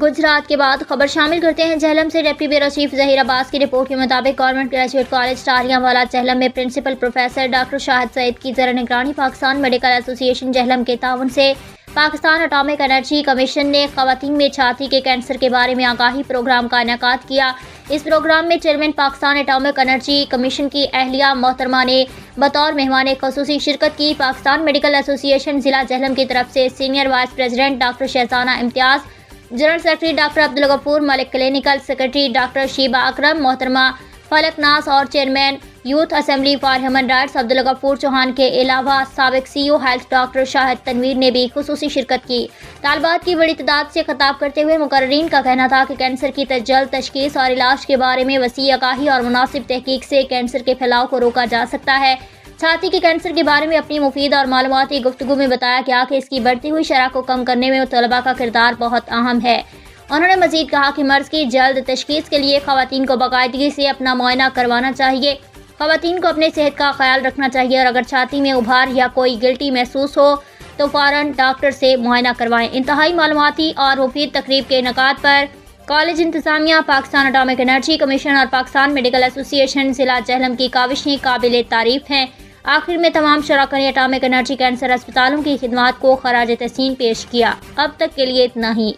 گجرات کے بعد خبر شامل کرتے ہیں جہلم سے۔ ڈپٹی بیورو چیف ظہیر عباس کی رپورٹ کے مطابق گورنمنٹ گریجویٹ کالج ٹاریاں والا جہلم میں پرنسپل پروفیسر ڈاکٹر شاہد سعید کی زیر نگرانی پاکستان میڈیکل ایسوسی ایشن جہلم کے تعاون سے پاکستان اٹامک انرجی کمیشن نے خواتین میں چھاتی کے کینسر کے بارے میں آگاہی پروگرام کا انعقاد کیا۔ اس پروگرام میں chairman Pakistan atomic energy commission کی اہلیہ محترمہ نے بطور مہمان خصوصی شرکت کی۔ پاکستان میڈیکل ایسوسی ایشن ضلع جہلم کی طرف سے senior vice president doctor Shehzana Imtiaz, general secretary doctor Abdul Ghafoor Malik, clinical secretary doctor Shiba Akram, محترمہ فلک ناز اور chairman youth assembly for human rights Abdul Ghafoor Chauhan کے علاوہ سابق C O health doctor Shahid Tanveer نے بھی خصوصی شرکت کی۔ طالبات کی بڑی تعداد سے خطاب کرتے ہوئے مقررین کا کہنا تھا کہ کینسر کی جلد تشخیص اور علاج کے بارے میں وسیع آگاہی اور مناسب تحقیق سے کینسر کے پھیلاؤ کو روکا جا سکتا ہے۔ چھاتی کے کینسر کے بارے میں اپنی مفید اور معلوماتی گفتگو میں بتایا گیا کہ اس کی بڑھتی ہوئی شرح کو کم کرنے میں طلباء کا کردار بہت اہم ہے۔ انہوں نے مزید کہا کہ مرض کی جلد تشخیص کے لیے خواتین کو باقاعدگی سے اپنا معائنہ کروانا چاہیے۔ خواتین کو اپنے صحت کا خیال رکھنا چاہیے اور اگر چھاتی میں ابھار یا کوئی گلٹی محسوس ہو تو فوراً ڈاکٹر سے معائنہ کروائیں۔ انتہائی معلوماتی اور مفید تقریب کے انعقاد پر کالج انتظامیہ، پاکستان اٹامک انرجی کمیشن اور پاکستان میڈیکل ایسوسی ایشن ضلع جہلم کی کاوشیں قابل تعریف ہیں۔ آخر میں تمام شراکا نے اٹامک انرجی کینسر اسپتالوں کی خدمات کو خراج تحسین پیش کیا۔ اب تک کے لیے اتنا ہی۔